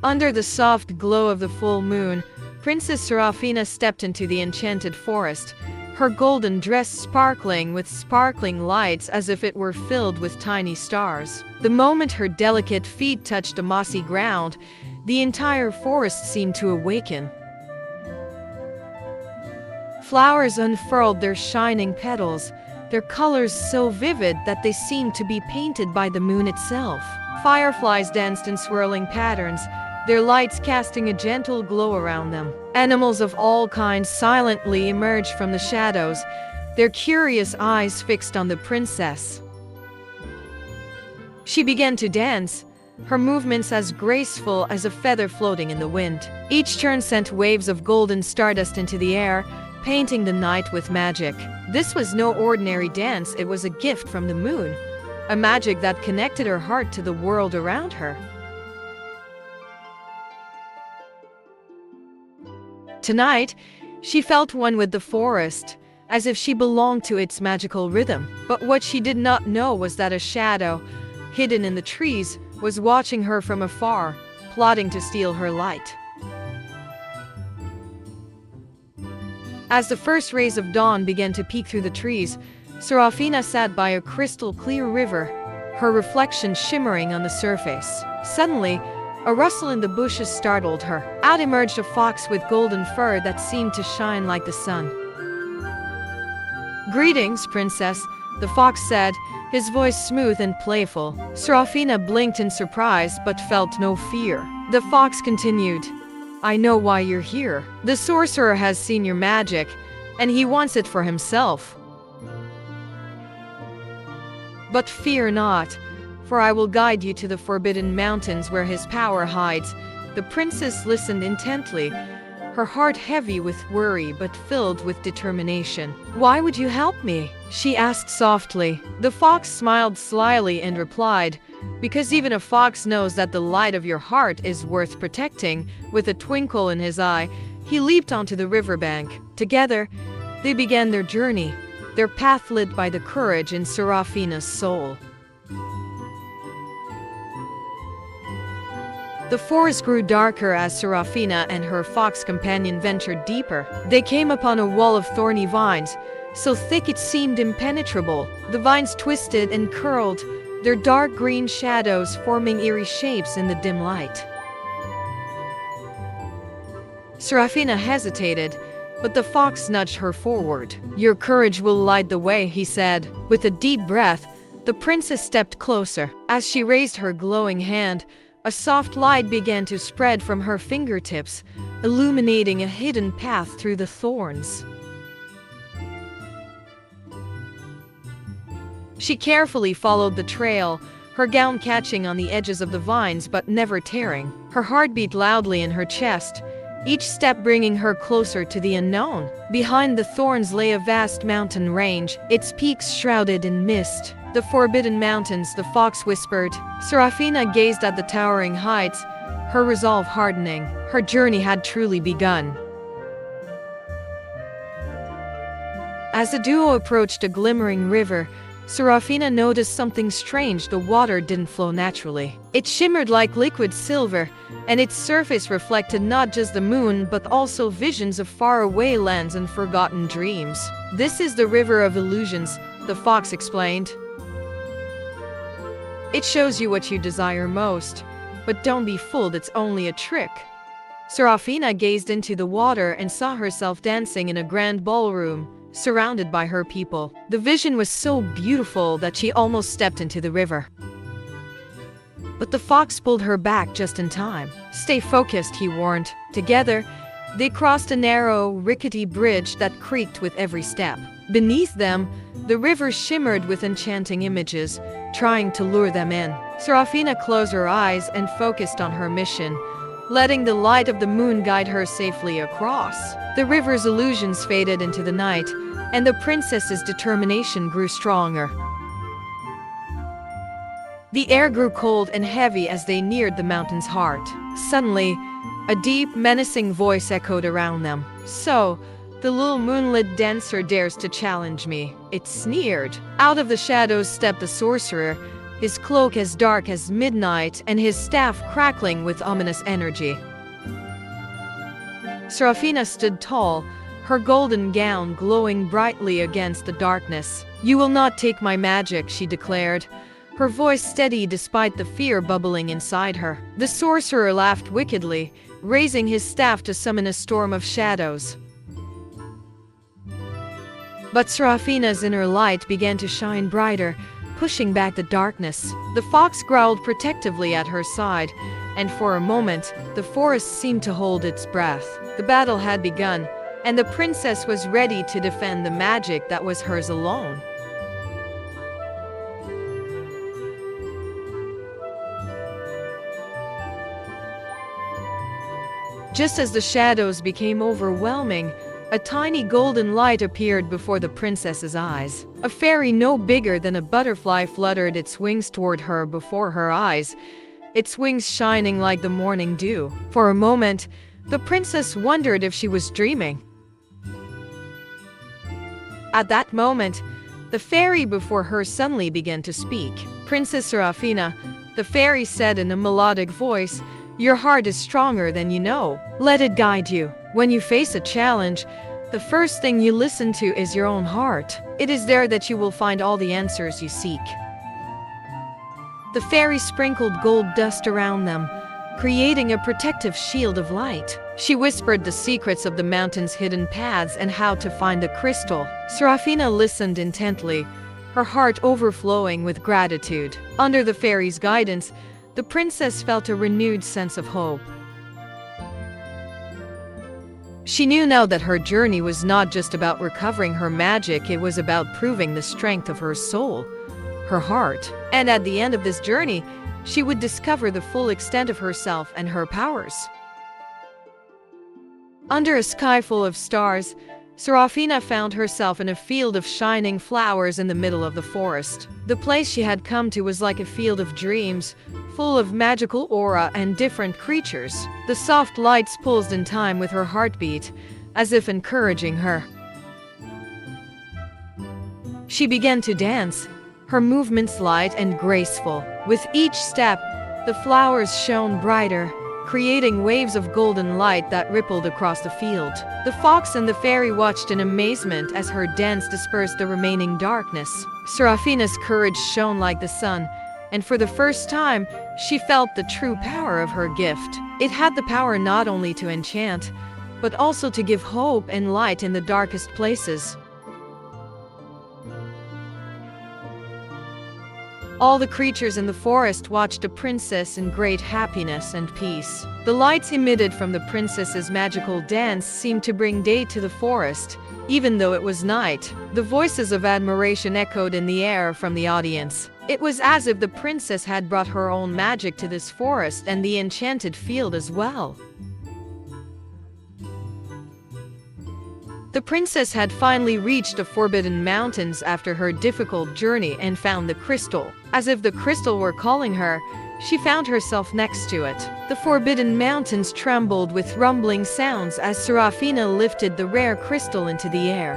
Under the soft glow of the full moon, Princess Seraphina stepped into the enchanted forest, her golden dress sparkling with sparkling lights as if it were filled with tiny stars. The moment her delicate feet touched the mossy ground, the entire forest seemed to awaken. Flowers unfurled their shining petals, their colors so vivid that they seemed to be painted by the moon itself. Fireflies danced in swirling patterns, their lights casting a gentle glow around them. Animals of all kinds silently emerged from the shadows, their curious eyes fixed on the princess. She began to dance, her movements as graceful as a feather floating in the wind. Each turn sent waves of golden stardust into the air, painting the night with magic. This was no ordinary dance, it was a gift from the moon, a magic that connected her heart to the world around her. Tonight, she felt one with the forest, as if she belonged to its magical rhythm. But what she did not know was that a shadow, hidden in the trees, was watching her from afar, plotting to steal her light. As the first rays of dawn began to peek through the trees, Seraphina sat by a crystal-clear river, her reflection shimmering on the surface. Suddenly, a rustle in the bushes startled her. Out emerged a fox with golden fur that seemed to shine like the sun. "Greetings, princess," the fox said, his voice smooth and playful. Seraphina blinked in surprise but felt no fear. The fox continued, "I know why you're here. The sorcerer has seen your magic, and he wants it for himself. But fear not, for I will guide you to the forbidden mountains where his power hides." The princess listened intently, her heart heavy with worry but filled with determination. "Why would you help me?" she asked softly. The fox smiled slyly and replied, "Because even a fox knows that the light of your heart is worth protecting." With a twinkle in his eye, he leaped onto the riverbank. Together, they began their journey, their path lit by the courage in Seraphina's soul. The forest grew darker as Seraphina and her fox companion ventured deeper. They came upon a wall of thorny vines, so thick it seemed impenetrable. The vines twisted and curled, their dark green shadows forming eerie shapes in the dim light. Seraphina hesitated, but the fox nudged her forward. "Your courage will light the way," he said. With a deep breath, the princess stepped closer. As she raised her glowing hand, a soft light began to spread from her fingertips, illuminating a hidden path through the thorns. She carefully followed the trail, her gown catching on the edges of the vines but never tearing. Her heart beat loudly in her chest, each step bringing her closer to the unknown. Behind the thorns lay a vast mountain range, its peaks shrouded in mist. "The forbidden mountains," the fox whispered. Seraphina gazed at the towering heights, her resolve hardening. Her journey had truly begun. As the duo approached a glimmering river, Seraphina noticed something strange. The water didn't flow naturally. It shimmered like liquid silver, and its surface reflected not just the moon but also visions of faraway lands and forgotten dreams. "This is the river of illusions," the fox explained. "It shows you what you desire most, but don't be fooled, it's only a trick." Seraphina gazed into the water and saw herself dancing in a grand ballroom, surrounded by her people. The vision was so beautiful that she almost stepped into the river. But the fox pulled her back just in time. "Stay focused," he warned. Together, they crossed a narrow, rickety bridge that creaked with every step. Beneath them, the river shimmered with enchanting images, trying to lure them in. Seraphina closed her eyes and focused on her mission, letting the light of the moon guide her safely across. The river's illusions faded into the night, and the princess's determination grew stronger. The air grew cold and heavy as they neared the mountain's heart. Suddenly, a deep, menacing voice echoed around them. "So, the little moonlit dancer dares to challenge me," it sneered. Out of the shadows stepped the sorcerer, his cloak as dark as midnight and his staff crackling with ominous energy. Seraphina stood tall, her golden gown glowing brightly against the darkness. "You will not take my magic," she declared, her voice steady despite the fear bubbling inside her. The sorcerer laughed wickedly, raising his staff to summon a storm of shadows. But Seraphina's inner light began to shine brighter, pushing back the darkness. The fox growled protectively at her side, and for a moment, the forest seemed to hold its breath. The battle had begun, and the princess was ready to defend the magic that was hers alone. Just as the shadows became overwhelming, a tiny golden light appeared before the princess's eyes. A fairy no bigger than a butterfly fluttered its wings toward her before her eyes, its wings shining like the morning dew. For a moment, the princess wondered if she was dreaming. At that moment, the fairy before her suddenly began to speak. "Princess Seraphina," the fairy said in a melodic voice, "your heart is stronger than you know. Let it guide you. When you face a challenge, the first thing you listen to is your own heart. It is there that you will find all the answers you seek." The fairy sprinkled gold dust around them, creating a protective shield of light. She whispered the secrets of the mountain's hidden paths and how to find the crystal. Seraphina listened intently, her heart overflowing with gratitude. Under the fairy's guidance, the princess felt a renewed sense of hope. She knew now that her journey was not just about recovering her magic, it was about proving the strength of her soul, her heart. And at the end of this journey, she would discover the full extent of herself and her powers. Under a sky full of stars, Seraphina found herself in a field of shining flowers in the middle of the forest. The place she had come to was like a field of dreams, full of magical aura and different creatures. The soft lights pulsed in time with her heartbeat, as if encouraging her. She began to dance, her movements light and graceful. With each step, the flowers shone brighter, creating waves of golden light that rippled across the field. The fox and the fairy watched in amazement as her dance dispersed the remaining darkness. Seraphina's courage shone like the sun, and for the first time, she felt the true power of her gift. It had the power not only to enchant, but also to give hope and light in the darkest places. All the creatures in the forest watched the princess in great happiness and peace. The lights emitted from the princess's magical dance seemed to bring day to the forest, even though it was night. The voices of admiration echoed in the air from the audience. It was as if the princess had brought her own magic to this forest and the enchanted field as well. The princess had finally reached the Forbidden Mountains after her difficult journey and found the crystal. As if the crystal were calling her, she found herself next to it. The Forbidden Mountains trembled with rumbling sounds as Seraphina lifted the rare crystal into the air.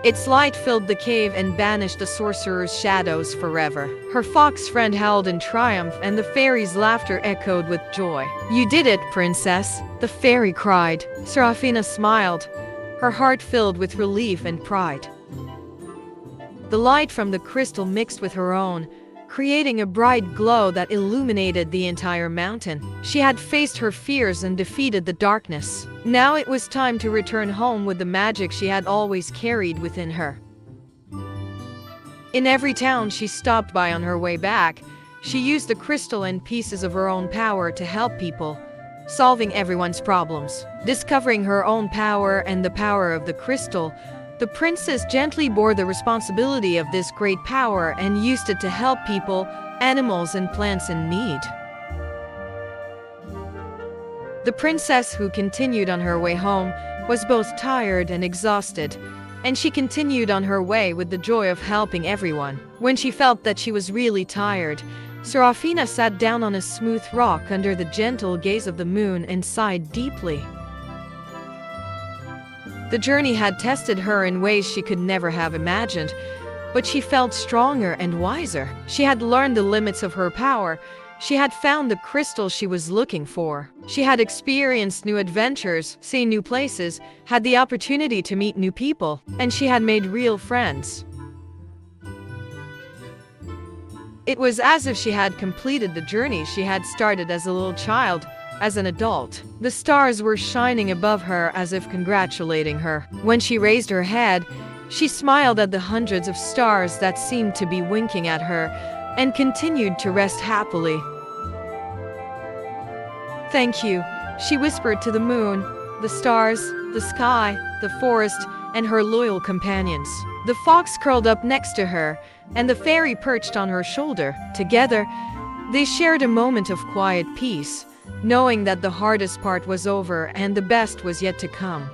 Its light filled the cave and banished the sorcerer's shadows forever. Her fox friend howled in triumph, and the fairy's laughter echoed with joy. "You did it, princess!" the fairy cried. Seraphina smiled, her heart filled with relief and pride. The light from the crystal mixed with her own, creating a bright glow that illuminated the entire mountain. She had faced her fears and defeated the darkness. Now it was time to return home with the magic she had always carried within her. In every town she stopped by on her way back, she used the crystal and pieces of her own power to help people, solving everyone's problems. Discovering her own power and the power of the crystal, the princess gently bore the responsibility of this great power and used it to help people, animals, and plants in need. The princess, who continued on her way home, was both tired and exhausted, and she continued on her way with the joy of helping everyone. When she felt that she was really tired, Seraphina sat down on a smooth rock under the gentle gaze of the moon and sighed deeply. The journey had tested her in ways she could never have imagined, but she felt stronger and wiser. She had learned the limits of her power. She had found the crystal she was looking for. She had experienced new adventures, seen new places, had the opportunity to meet new people, and she had made real friends. It was as if she had completed the journey she had started as a little child. As an adult, the stars were shining above her as if congratulating her. When she raised her head, she smiled at the hundreds of stars that seemed to be winking at her and continued to rest happily. "Thank you," she whispered to the moon, the stars, the sky, the forest, and her loyal companions. The fox curled up next to her, and the fairy perched on her shoulder. Together, they shared a moment of quiet peace, knowing that the hardest part was over and the best was yet to come.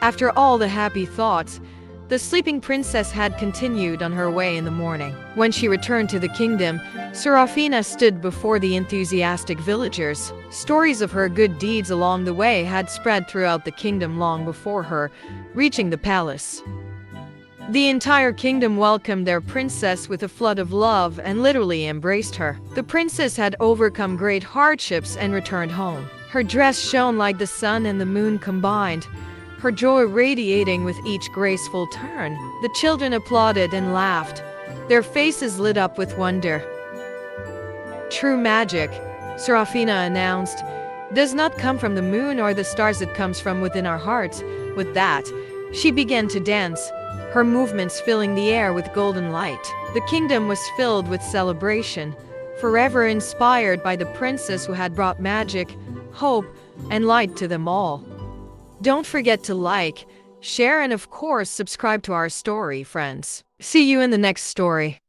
After all the happy thoughts, the sleeping princess had continued on her way in the morning. When she returned to the kingdom, Seraphina stood before the enthusiastic villagers. Stories of her good deeds along the way had spread throughout the kingdom long before her, reaching the palace. The entire kingdom welcomed their princess with a flood of love and literally embraced her. The princess had overcome great hardships and returned home. Her dress shone like the sun and the moon combined, her joy radiating with each graceful turn. The children applauded and laughed, their faces lit up with wonder. "True magic," Seraphina announced, "does not come from the moon or the stars, it comes from within our hearts." With that, she began to dance, her movements filling the air with golden light. The kingdom was filled with celebration, forever inspired by the princess who had brought magic, hope, and light to them all. Don't forget to like, share, and of course subscribe to our story, friends. See you in the next story.